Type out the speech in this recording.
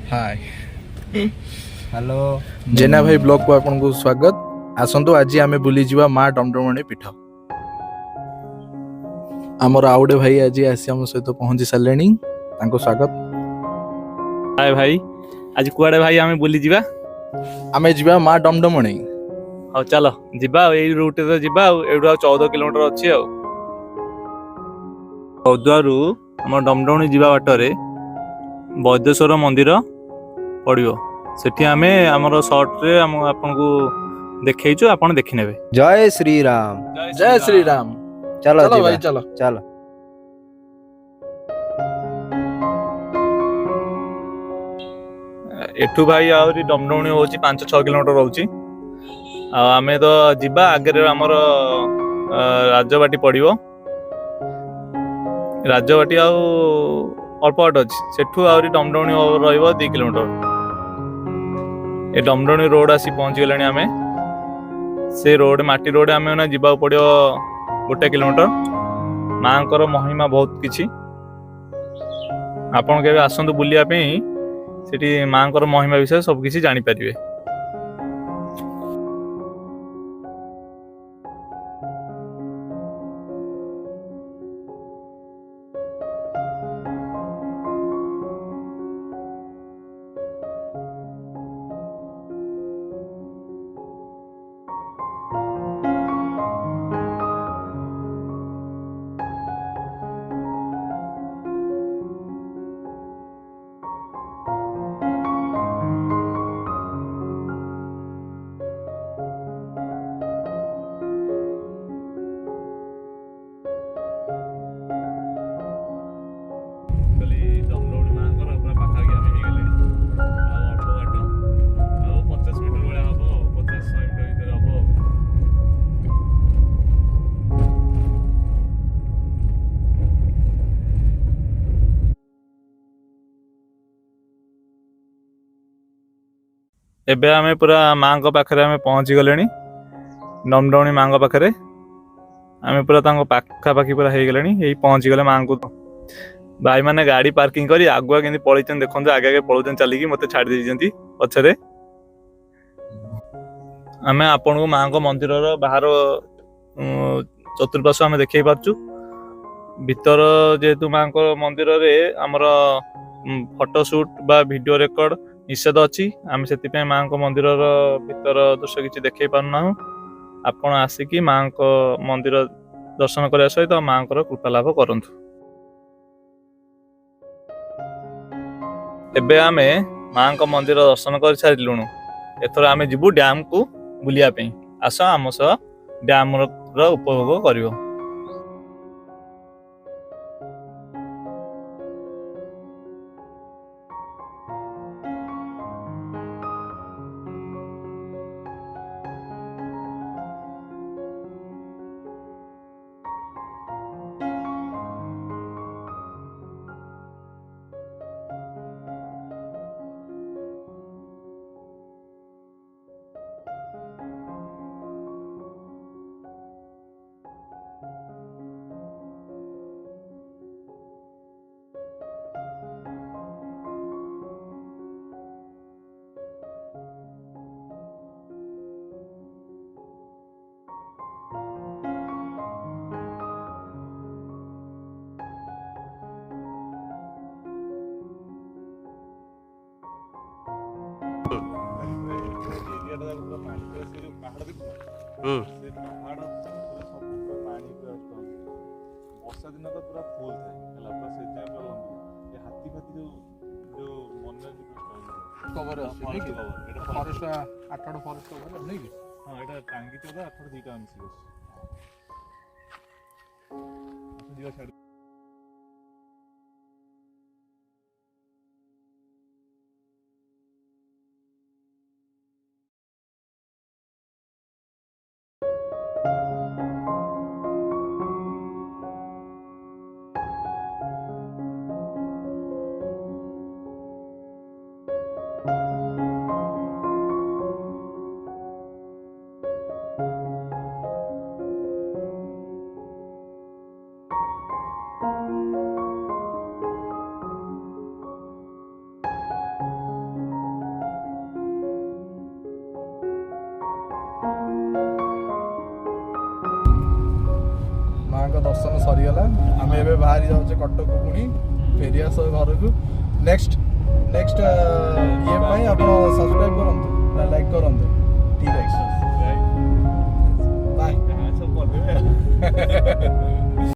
Hi hello जेना भाई blog को आपन को स्वागत। आसंतु आज आमे बुली जीवा माँ डमडमणी पीठ। आमर आउडे भाई आज आसी आम सहित पहुंची सारे स्वागत। हाय भाई आज कुआडे भाई आमे बुली जीवा आमे जीवा माँ डमडमणी। हाँ चलो जीवा एई रूट रे जीवा एडू 14 किलोमीटर अछि आ औद्वारु हम डमडमणी जीवा बाटरे वैद्येश्वर मंदिर पड़िबो। सेठी आमे हमर शॉर्ट रे हम आपन को देखैछु आपन देखि नेबे। जय श्री राम। जय श्री राम। चलो चलो जीवा भाई चलो। चलो। एठू भाई आउरी डमडमणी होची 5-6 किलोमीटर रहउची। आ आमे तो जीवा आगे रे हमर राजबाटी पड़िबो। राजबाटी आउ अल्प बाट अछि सेठू आउरी डमडमणी रहइबो 2 किलोमीटर। ए डमडमणी रोड आसी पहुंच गेलानी आमे। से रोड माटी रोड आमे ना जीवा पड़ियो 1 किलोमीटर। मांकर महिमा बहुत किछि आपन केबे आसंतु बुलिया पे सेठी मांकर महिमा विषय सब किछि जानि परिबे। एबे आमे पूरा मांको पाखरे आमे पहुंची गलेनी डमडमणी मांको पाखरे आमे पूरा तांको पाखा पाखी पूरा हे गलेनी एई पहुंची गले मांको। भाई माने गाड़ी पार्किंग करी आगुआ केंदी पळैचन देखंतु आगे आगे पळौचन चलीकी मते छाडी देइजंती पछरे। आमे आपन को मांको मंदिर रो बाहर चतुर्पार्श्व आमे देखै पारचू। भीतर जेहेतु मांको मंदिर रे हमर फोटो शूट बा वीडियो रिकॉर्ड निषेध अछि। आमे सेति पे मांको मंदिर रो भीतर दृश्य किछि देखै पारना। आपण आसिकी मांको मंदिर दर्शन करया सहित मांकर कृपा लाभ करंतु। एबे आमे मांको मंदिर दर्शन कर सारिलुनु। एथरा आमे जिबु डैम को बुलिया पे। आस आम सह डैम रो उपभोग करिवो। वर्षा दिन तो पूरा फुल था पूरा से हाथी फाती जो मन कवर अछि कि फॉरेस्ट 8 फॉरेस्ट कवर नै कि। हां एटा टांगी तो 8 दीटा मिसी बस। ଦର୍ଶନ ସରିଗଲା ଆମେ ଏବେ ବାହାରି ଯାଉଛେ କଟକକୁ ପୁଣି ଫେରି ଆସ ଘରକୁ ନେକ୍ସଟ ଇଏ ପାଇଁ ଆପଣ ସବସ୍କ୍ରାଇବ କରନ୍ତୁ ନା ଲାଇକ୍ କରନ୍ତୁ ଠିକ ଅଛି ବାଏ